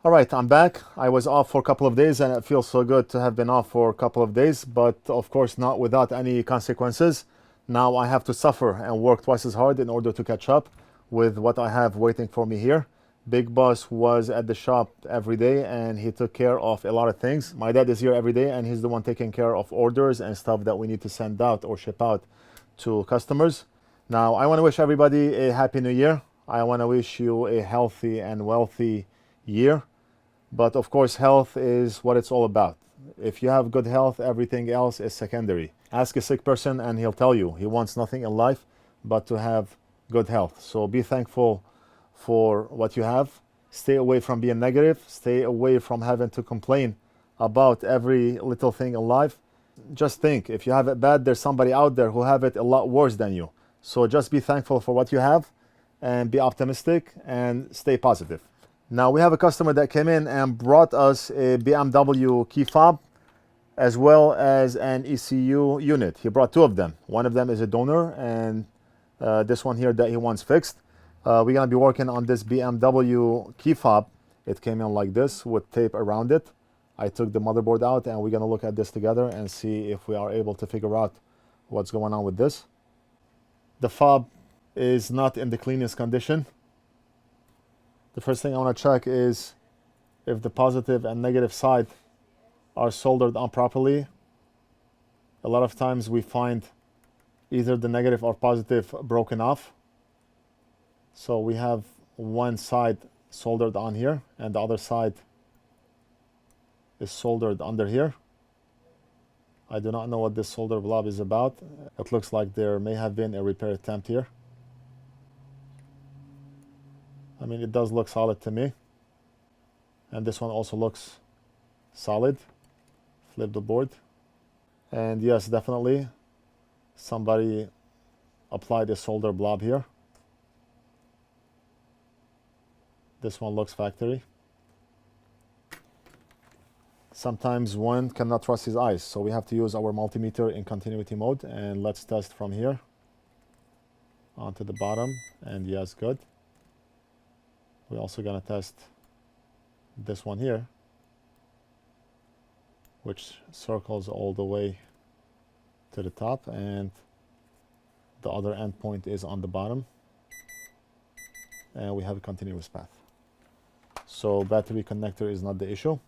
All right, I'm back. I was off for a couple of days and it feels so good to have been off for a couple of days, but of course not without any consequences. Now I have to suffer and work twice as hard in order to catch up with what I have waiting for me here. Big Boss was at the shop every day and he took care of a lot of things. My dad is here every day and he's the one taking care of orders and stuff that we need to send out or ship out to customers. Now I want to wish everybody a happy new year. I want to wish you a healthy and wealthy year. But of course, health is what it's all about. If you have good health, everything else is secondary. Ask a sick person and he'll tell you he wants nothing in life but to have good health. So be thankful for what you have. Stay away from being negative. Stay away from having to complain about every little thing in life. Just think, if you have it bad, there's somebody out there who have it a lot worse than you. So just be thankful for what you have and be optimistic and stay positive. Now we have a customer that came in and brought us a BMW key fob as well as an ECU unit. He brought two of them. One of them is a donor and this one here that he wants fixed. We're gonna be working on this BMW key fob. It came in like this with tape around it. I took the motherboard out and we're gonna look at this together and see if we are able to figure out what's going on with this. The fob is not in the cleanest condition. The first thing I want to check is if the positive and negative side are soldered on properly. A lot of times we find either the negative or positive broken off. So we have one side soldered on here and the other side is soldered under here. I do not know what this solder blob is about. It looks like there may have been a repair attempt here. I mean, it does look solid to me. And this one also looks solid. Flip the board. And yes, definitely somebody applied a solder blob here. This one looks factory. Sometimes one cannot trust his eyes, so we have to use our multimeter in continuity mode. And let's test from here onto the bottom. And yes, good. We're also going to test this one here, which circles all the way to the top, and the other endpoint is on the bottom. And we have a continuous path. So battery connector is not the issue.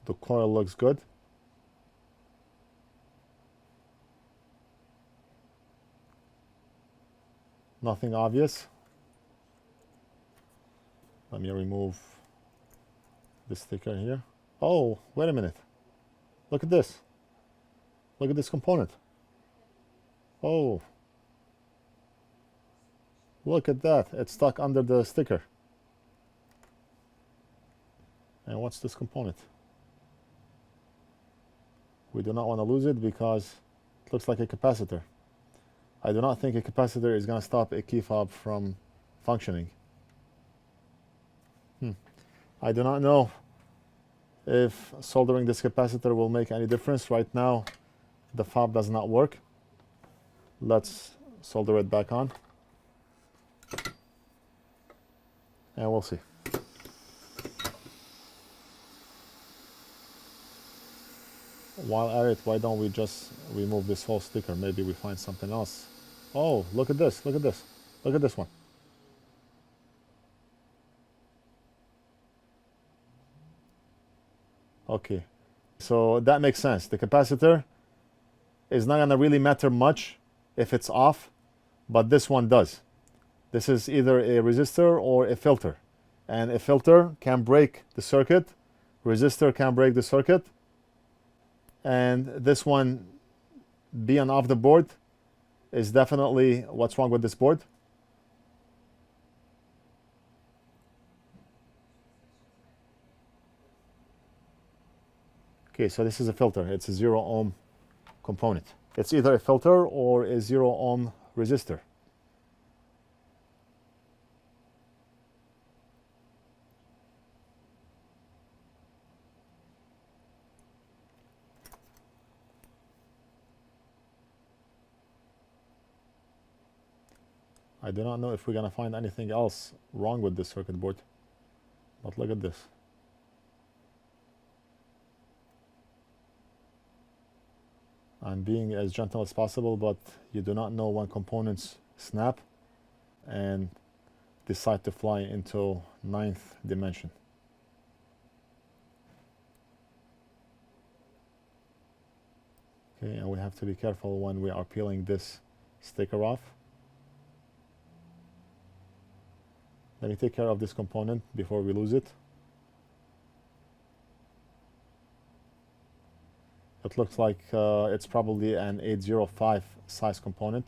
The coil looks good. Nothing obvious. Let me remove the sticker here. Oh, wait a minute. Look at this. Look at this component. Oh. Look at that. It's stuck under the sticker. And what's this component? We do not want to lose it because it looks like a capacitor. I do not think a capacitor is going to stop a key fob from functioning. I do not know if soldering this capacitor will make any difference. Right now, the fob does not work. Let's solder it back on. And we'll see. While at it, why don't we just remove this whole sticker? Maybe we find something else. Oh, look at this, look at this. Look at this one. Okay, so that makes sense. The capacitor is not gonna really matter much if it's off, but this one does. This is either a resistor or a filter. And a filter can break the circuit. Resistor can break the circuit. And this one being off the board is definitely what's wrong with this board. Okay, so this is a filter. It's a 0 ohm component. It's either a filter or a 0 ohm resistor. I do not know if we're gonna find anything else wrong with this circuit board, but look at this. I'm being as gentle as possible, but you do not know when components snap and decide to fly into 9th dimension. Okay, and we have to be careful when we are peeling this sticker off. Let me take care of this component before we lose it. It looks like it's probably an 805 size component.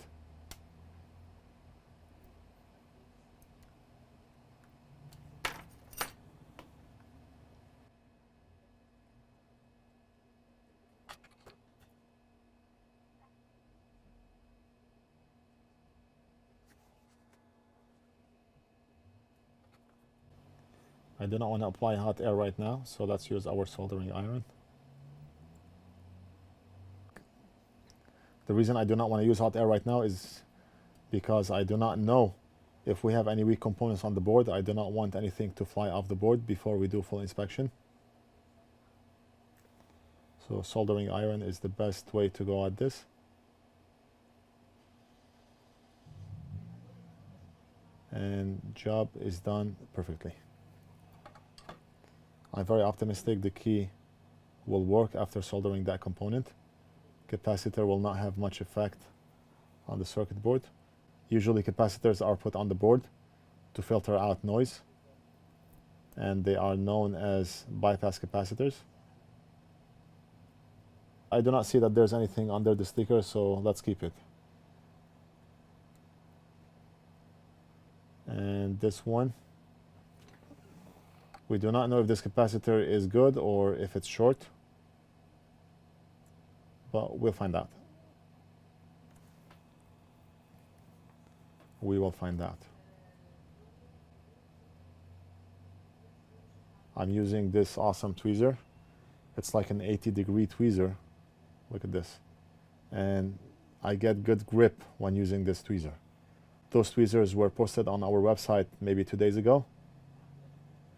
I do not want to apply hot air right now, so let's use our soldering iron. The reason I do not want to use hot air right now is because I do not know if we have any weak components on the board. I do not want anything to fly off the board before we do full inspection. So soldering iron is the best way to go at this. And job is done perfectly. I'm very optimistic the key will work after soldering that component. Capacitor will not have much effect on the circuit board. Usually capacitors are put on the board to filter out noise, and they are known as bypass capacitors. I do not see that there's anything under the sticker, so let's keep it. And this one, we do not know if this capacitor is good or if it's short, but we'll find out. We will find out. I'm using this awesome tweezer. It's like an 80-degree tweezer. Look at this. And I get good grip when using this tweezer. Those tweezers were posted on our website maybe 2 days ago,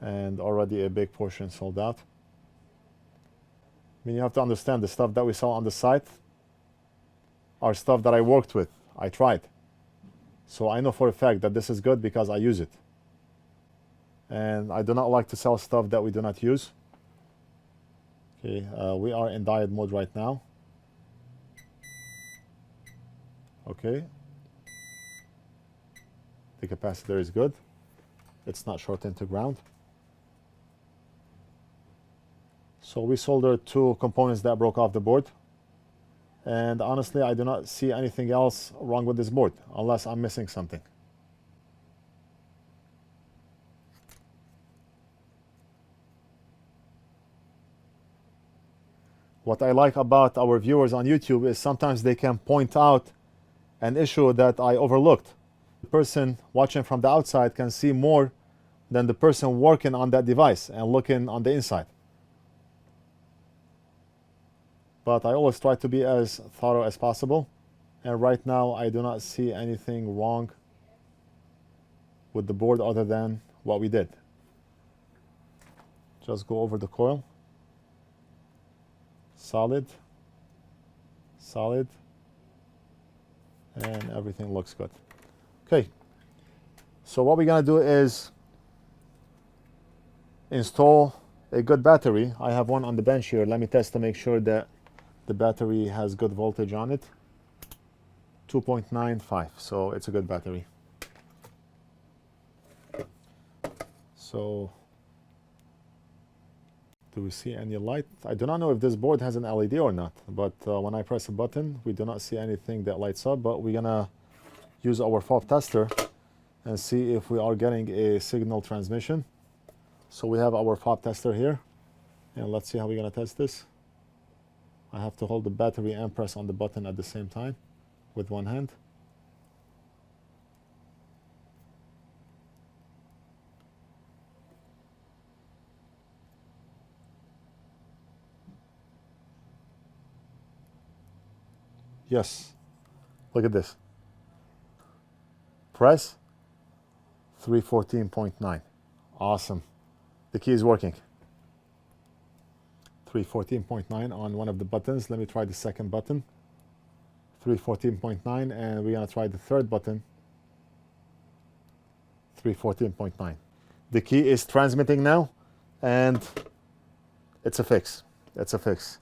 and already a big portion sold out. I mean, you have to understand the stuff that we sell on the site are stuff that I worked with. I tried. So I know for a fact that this is good because I use it. And I do not like to sell stuff that we do not use. Okay, we are in diode mode right now. Okay. The capacitor is good. It's not shorted to ground. So we soldered 2 components that broke off the board. And honestly, I do not see anything else wrong with this board, unless I'm missing something. What I like about our viewers on YouTube is sometimes they can point out an issue that I overlooked. The person watching from the outside can see more than the person working on that device and looking on the inside. But I always try to be as thorough as possible. And right now, I do not see anything wrong with the board other than what we did. Just go over the coil. Solid. Solid. And everything looks good. Okay. So what we're going to do is install a good battery. I have one on the bench here. Let me test to make sure that the battery has good voltage on it. 2.95, so it's a good battery. So, do we see any light? I do not know if this board has an LED or not, but when I press a button, we do not see anything that lights up, but we're gonna use our fob tester and see if we are getting a signal transmission. So we have our fob tester here, and let's see how we're gonna test this. I have to hold the battery and press on the button at the same time with one hand. Yes, look at this. Press 314.9. Awesome. The key is working. 314.9 on one of the buttons. Let me try the second button. 314.9, and we're gonna try the third button. 314.9. The key is transmitting now, and it's a fix. It's a fix.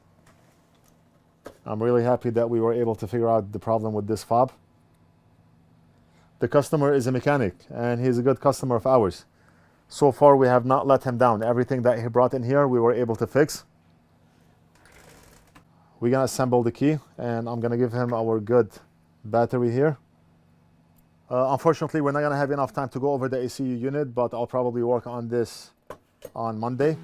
I'm really happy that we were able to figure out the problem with this fob. The customer is a mechanic, and he's a good customer of ours. So far, we have not let him down. Everything that he brought in here, we were able to fix. We're gonna assemble the key, and I'm gonna give him our good battery here. Unfortunately, we're not gonna have enough time to go over the ECU unit, but I'll probably work on this on Monday.